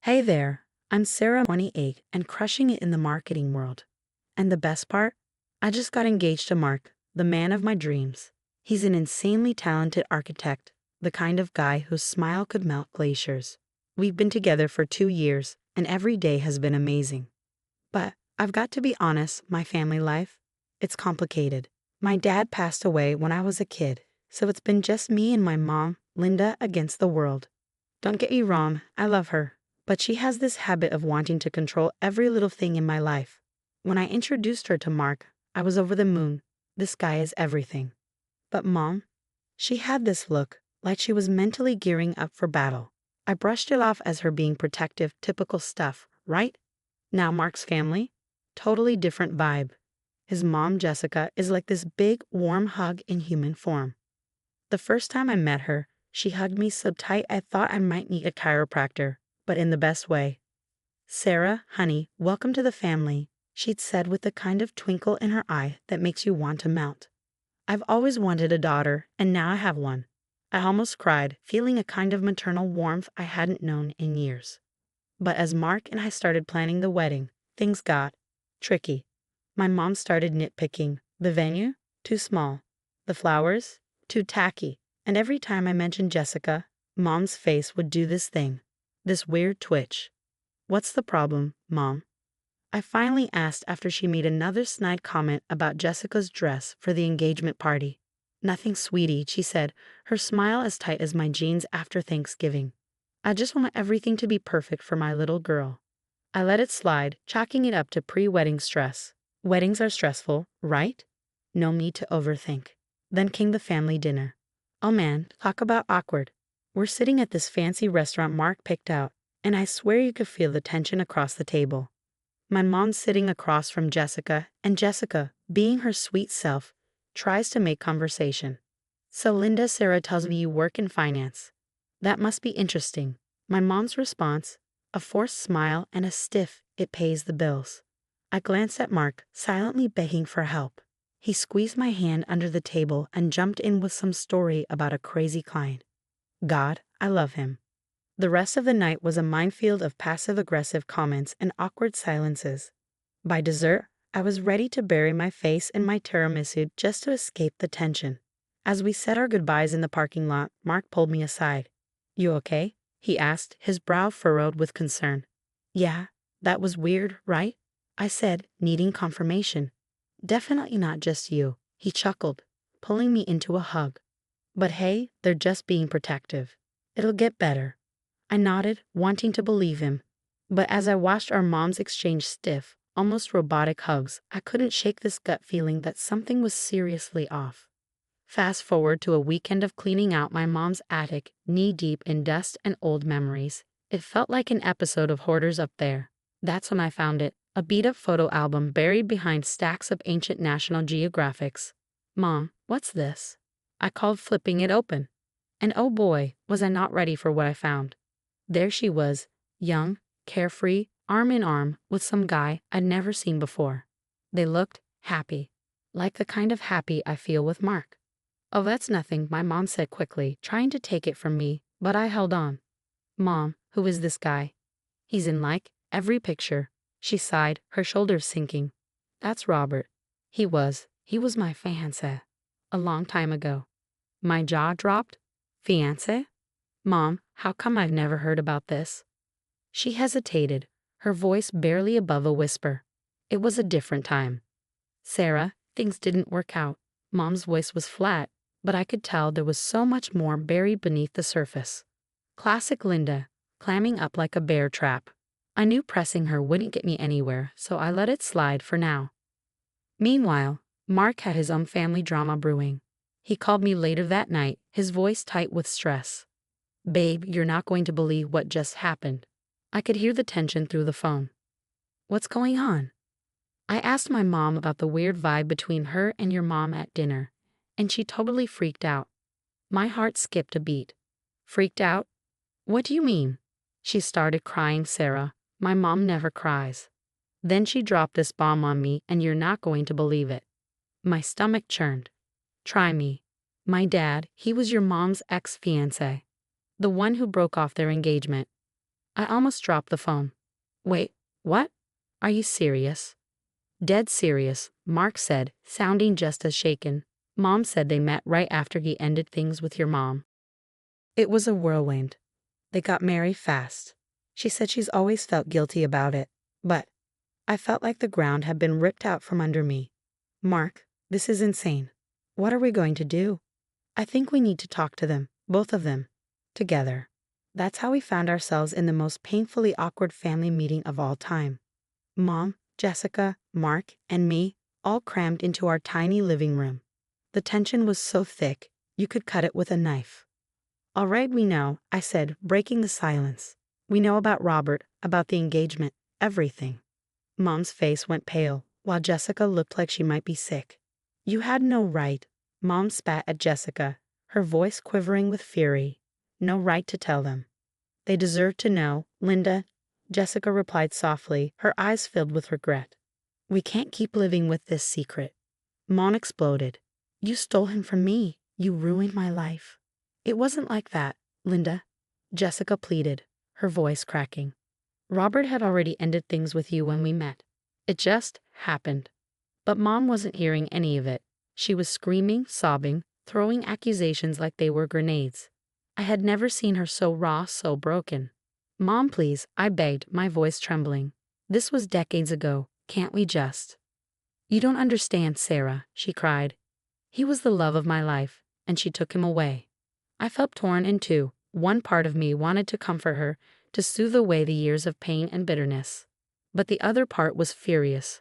Hey there, I'm Sarah, 28, and crushing it in the marketing world. And the best part? I just got engaged to Mark, the man of my dreams. He's an insanely talented architect, the kind of guy whose smile could melt glaciers. We've been together for 2 years, and every day has been amazing. But I've got to be honest, my family life, it's complicated. My dad passed away when I was a kid, so it's been just me and my mom, Linda, against the world. Don't get me wrong, I love her. But she has this habit of wanting to control every little thing in my life. When I introduced her to Mark, I was over the moon. This guy is everything. But Mom, she had this look, like she was mentally gearing up for battle. I brushed it off as her being protective, typical stuff, right? Now Mark's family? Totally different vibe. His mom, Jessica, is like this big, warm hug in human form. The first time I met her, she hugged me so tight I thought I might need a chiropractor, but in the best way. "Sarah, honey, welcome to the family," she'd said with the kind of twinkle in her eye that makes you want to melt. I've always wanted a daughter, and now I have one. I almost cried, feeling a kind of maternal warmth I hadn't known in years. But as Mark and I started planning the wedding, things got tricky. My mom started nitpicking. The venue? Too small. The flowers? Too tacky. And every time I mentioned Jessica, Mom's face would do this thing. This weird twitch. "What's the problem, Mom?" I finally asked after she made another snide comment about Jessica's dress for the engagement party. "Nothing, sweetie," she said, her smile as tight as my jeans after Thanksgiving. "I just want everything to be perfect for my little girl." I let it slide, chalking it up to pre-wedding stress. Weddings are stressful, right? No need to overthink. Then came the family dinner. Oh man, talk about awkward. We're sitting at this fancy restaurant Mark picked out, and I swear you could feel the tension across the table. My mom's sitting across from Jessica, and Jessica, being her sweet self, tries to make conversation. "So Linda, Sarah tells me you work in finance. That must be interesting." My mom's response, a forced smile and a stiff, "It pays the bills." I glanced at Mark, silently begging for help. He squeezed my hand under the table and jumped in with some story about a crazy client. God, I love him. The rest of the night was a minefield of passive-aggressive comments and awkward silences. By dessert, I was ready to bury my face in my tiramisu just to escape the tension. As we said our goodbyes in the parking lot, Mark pulled me aside. "You okay?" he asked, his brow furrowed with concern. "Yeah, that was weird, right?" I said, needing confirmation. "Definitely not just you," he chuckled, pulling me into a hug. "But hey, they're just being protective. It'll get better." I nodded, wanting to believe him. But as I watched our moms exchange stiff, almost robotic hugs, I couldn't shake this gut feeling that something was seriously off. Fast forward to a weekend of cleaning out my mom's attic, knee-deep in dust and old memories. It felt like an episode of Hoarders Up There. That's when I found it, a beat-up photo album buried behind stacks of ancient National Geographics. "Mom, what's this?" I called, flipping it open. And oh boy, was I not ready for what I found. There she was, young, carefree, arm in arm with some guy I'd never seen before. They looked happy, like the kind of happy I feel with Mark. "Oh, that's nothing," my mom said quickly, trying to take it from me, but I held on. "Mom, who is this guy?" "He's in like every picture." She sighed, her shoulders sinking. "That's Robert. He was my fiancé. A long time ago." My jaw dropped. "Fiancé? Mom, how come I've never heard about this?" She hesitated, her voice barely above a whisper. It was a different time. "Sarah, things didn't work out." Mom's voice was flat, but I could tell there was so much more buried beneath the surface. Classic Linda, clamming up like a bear trap. I knew pressing her wouldn't get me anywhere, so I let it slide for now. Meanwhile, Mark had his own family drama brewing. He called me later that night, his voice tight with stress. "Babe, you're not going to believe what just happened." I could hear the tension through the phone. "What's going on?" I asked my mom about the weird vibe between her and your mom at dinner, and she totally freaked out. My heart skipped a beat. "Freaked out? What do you mean?" She started crying. "Sarah, my mom never cries." Then she dropped this bomb on me, and you're not going to believe it. My stomach churned. "Try me. My dad, he was your mom's ex-fiancé. The one who broke off their engagement." I almost dropped the phone. Wait, what? Are you serious? Dead serious, Mark said, sounding just as shaken. Mom said they met right after he ended things with your mom. It was a whirlwind. They got married fast. She said she's always felt guilty about it, but I felt like the ground had been ripped out from under me. Mark, this is insane. What are we going to do? I think we need to talk to them, both of them, together. That's how we found ourselves in the most painfully awkward family meeting of all time. Mom, Jessica, Mark, and me, all crammed into our tiny living room. The tension was so thick, you could cut it with a knife. All right, we know, I said, breaking the silence. We know about Robert, about the engagement, everything. Mom's face went pale, while Jessica looked like she might be sick. You had no right. Mom spat at Jessica, her voice quivering with fury. No right to tell them. They deserve to know, Linda, Jessica replied softly, her eyes filled with regret. We can't keep living with this secret. Mom exploded. You stole him from me. You ruined my life. It wasn't like that, Linda. Jessica pleaded, her voice cracking. Robert had already ended things with you when we met. It just happened. But Mom wasn't hearing any of it. She was screaming, sobbing, throwing accusations like they were grenades. I had never seen her so raw, so broken. Mom, please, I begged, my voice trembling. This was decades ago. Can't we just? You don't understand, Sarah, she cried. He was the love of my life, and she took him away. I felt torn in two. One part of me wanted to comfort her, to soothe away the years of pain and bitterness. But the other part was furious.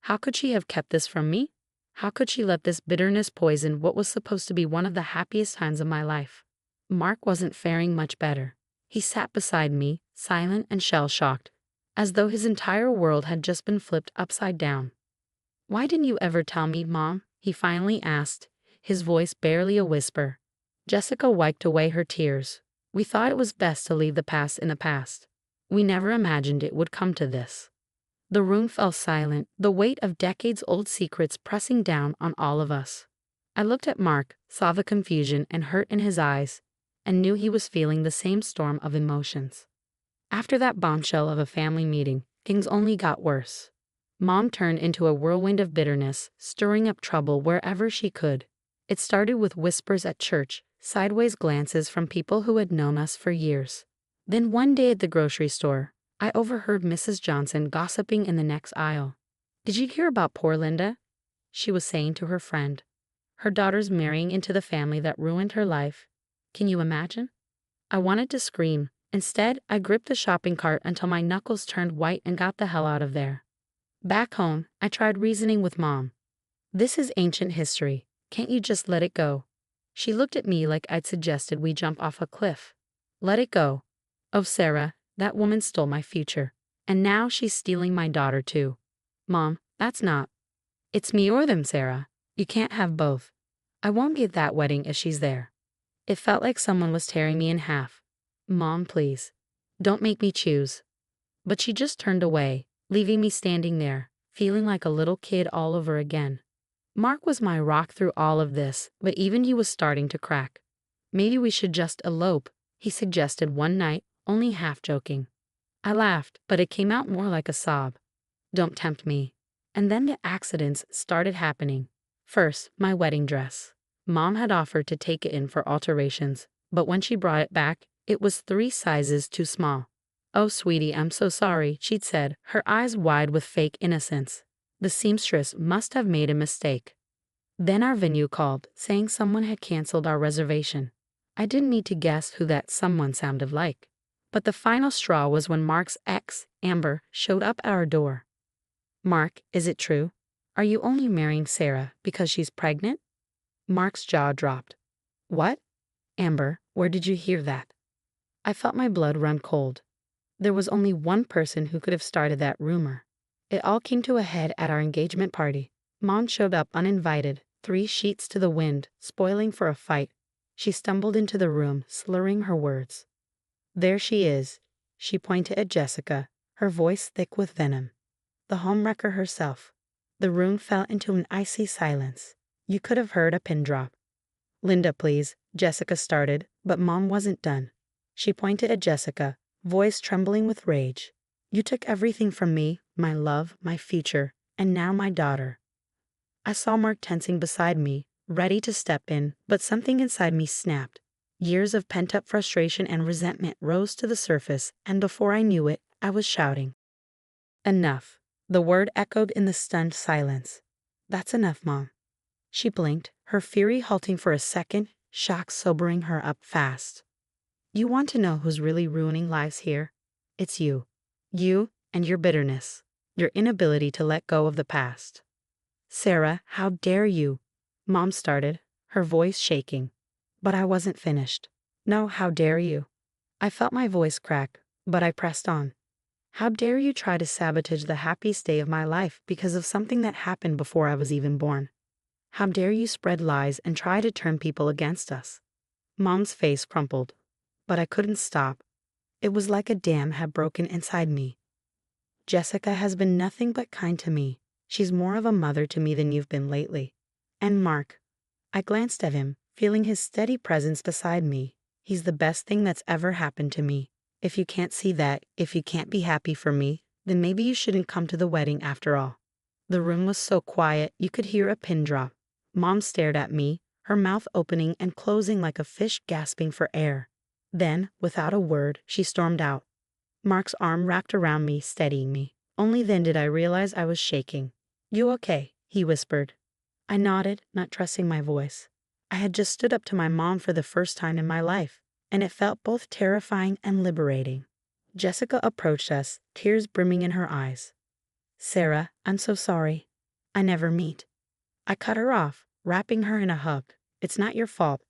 How could she have kept this from me? How could she let this bitterness poison what was supposed to be one of the happiest times of my life? Mark wasn't faring much better. He sat beside me, silent and shell-shocked, as though his entire world had just been flipped upside down. Why didn't you ever tell me, Mom? He finally asked, his voice barely a whisper. Jessica wiped away her tears. We thought it was best to leave the past in the past. We never imagined it would come to this. The room fell silent, the weight of decades-old secrets pressing down on all of us. I looked at Mark, saw the confusion and hurt in his eyes, and knew he was feeling the same storm of emotions. After that bombshell of a family meeting, things only got worse. Mom turned into a whirlwind of bitterness, stirring up trouble wherever she could. It started with whispers at church, sideways glances from people who had known us for years. Then one day at the grocery store, I overheard Mrs. Johnson gossiping in the next aisle. Did you hear about poor Linda? She was saying to her friend. Her daughter's marrying into the family that ruined her life. Can you imagine? I wanted to scream. Instead, I gripped the shopping cart until my knuckles turned white and got the hell out of there. Back home, I tried reasoning with Mom. This is ancient history. Can't you just let it go? She looked at me like I'd suggested we jump off a cliff. Let it go. Oh, Sarah, that woman stole my future. And now she's stealing my daughter too. Mom, that's not. It's me or them, Sarah. You can't have both. I won't be at that wedding if she's there. It felt like someone was tearing me in half. Mom, please. Don't make me choose. But she just turned away, leaving me standing there, feeling like a little kid all over again. Mark was my rock through all of this, but even he was starting to crack. Maybe we should just elope, he suggested one night, only half joking. I laughed, but it came out more like a sob. Don't tempt me. And then the accidents started happening. First, my wedding dress. Mom had offered to take it in for alterations, but when she brought it back, it was 3 sizes too small. Oh, sweetie, I'm so sorry, she'd said, her eyes wide with fake innocence. The seamstress must have made a mistake. Then our venue called, saying someone had canceled our reservation. I didn't need to guess who that someone sounded like. But the final straw was when Mark's ex, Amber, showed up at our door. Mark, is it true? Are you only marrying Sarah because she's pregnant? Mark's jaw dropped. What? Amber, where did you hear that? I felt my blood run cold. There was only one person who could have started that rumor. It all came to a head at our engagement party. Mom showed up uninvited, 3 sheets to the wind, spoiling for a fight. She stumbled into the room, slurring her words. There she is. She pointed at Jessica, her voice thick with venom. The homewrecker herself. The room fell into an icy silence. You could have heard a pin drop. Linda, please, Jessica started, but Mom wasn't done. She pointed at Jessica, voice trembling with rage. You took everything from me, my love, my future, and now my daughter. I saw Mark tensing beside me, ready to step in, but something inside me snapped. Years of pent-up frustration and resentment rose to the surface, and before I knew it, I was shouting. Enough. The word echoed in the stunned silence. That's enough, Mom. She blinked, her fury halting for a second, shock sobering her up fast. You want to know who's really ruining lives here? It's you. You and your bitterness. Your inability to let go of the past. Sarah, how dare you? Mom started, her voice shaking. But I wasn't finished. No, how dare you? I felt my voice crack, but I pressed on. How dare you try to sabotage the happiest day of my life because of something that happened before I was even born? How dare you spread lies and try to turn people against us? Mom's face crumpled, but I couldn't stop. It was like a dam had broken inside me. Jessica has been nothing but kind to me. She's more of a mother to me than you've been lately. And Mark. I glanced at him, feeling his steady presence beside me. He's the best thing that's ever happened to me. If you can't see that, if you can't be happy for me, then maybe you shouldn't come to the wedding after all. The room was so quiet you could hear a pin drop. Mom stared at me, her mouth opening and closing like a fish gasping for air. Then, without a word, she stormed out. Mark's arm wrapped around me, steadying me. Only then did I realize I was shaking. You okay? He whispered. I nodded, not trusting my voice. I had just stood up to my mom for the first time in my life, and it felt both terrifying and liberating. Jessica approached us, tears brimming in her eyes. Sarah, I'm so sorry. I never meant. I cut her off, wrapping her in a hug. It's not your fault.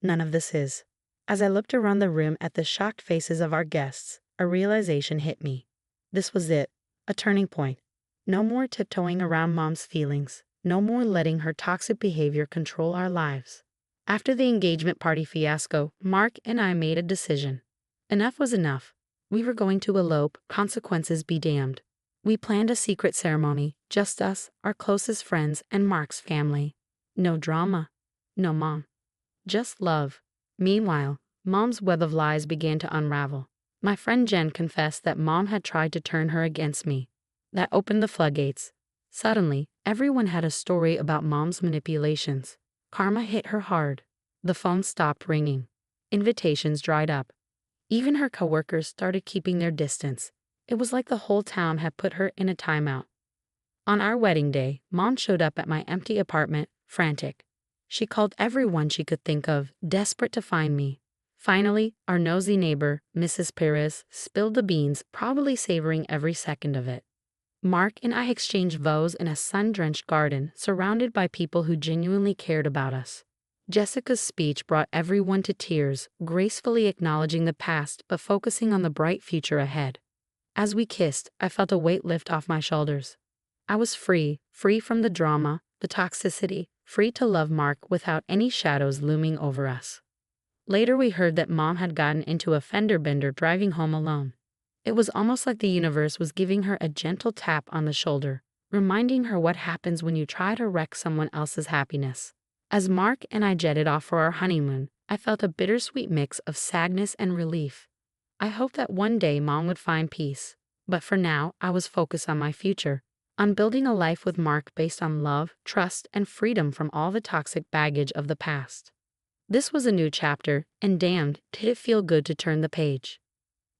None of this is. As I looked around the room at the shocked faces of our guests, a realization hit me. This was it, a turning point. No more tiptoeing around Mom's feelings. No more letting her toxic behavior control our lives. After the engagement party fiasco, Mark and I made a decision. Enough was enough. We were going to elope, consequences be damned. We planned a secret ceremony, just us, our closest friends, and Mark's family. No drama. No Mom. Just love. Meanwhile, Mom's web of lies began to unravel. My friend Jen confessed that Mom had tried to turn her against me. That opened the floodgates. Suddenly, everyone had a story about Mom's manipulations. Karma hit her hard. The phone stopped ringing. Invitations dried up. Even her coworkers started keeping their distance. It was like the whole town had put her in a timeout. On our wedding day, Mom showed up at my empty apartment, frantic. She called everyone she could think of, desperate to find me. Finally, our nosy neighbor, Mrs. Perez, spilled the beans, probably savoring every second of it. Mark and I exchanged vows in a sun-drenched garden, surrounded by people who genuinely cared about us. Jessica's speech brought everyone to tears, gracefully acknowledging the past but focusing on the bright future ahead. As we kissed, I felt a weight lift off my shoulders. I was free from the drama, the toxicity, free to love Mark without any shadows looming over us. Later we heard that Mom had gotten into a fender bender driving home alone. It was almost like the universe was giving her a gentle tap on the shoulder, reminding her what happens when you try to wreck someone else's happiness. As Mark and I jetted off for our honeymoon, I felt a bittersweet mix of sadness and relief. I hoped that one day Mom would find peace, but for now I was focused on my future, on building a life with Mark based on love, trust, and freedom from all the toxic baggage of the past. This was a new chapter, and damned, did it feel good to turn the page.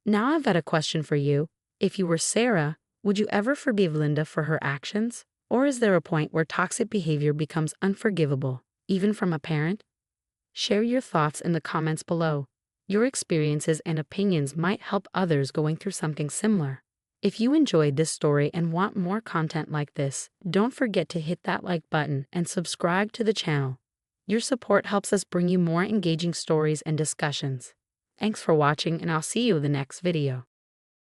Now I've got a question for you. If you were Sarah, would you ever forgive Linda for her actions? Or is there a point where toxic behavior becomes unforgivable, even from a parent? Share your thoughts in the comments below. Your experiences and opinions might help others going through something similar. If you enjoyed this story and want more content like this, don't forget to hit that like button and subscribe to the channel. Your support helps us bring you more engaging stories and discussions. Thanks for watching, and I'll see you in the next video.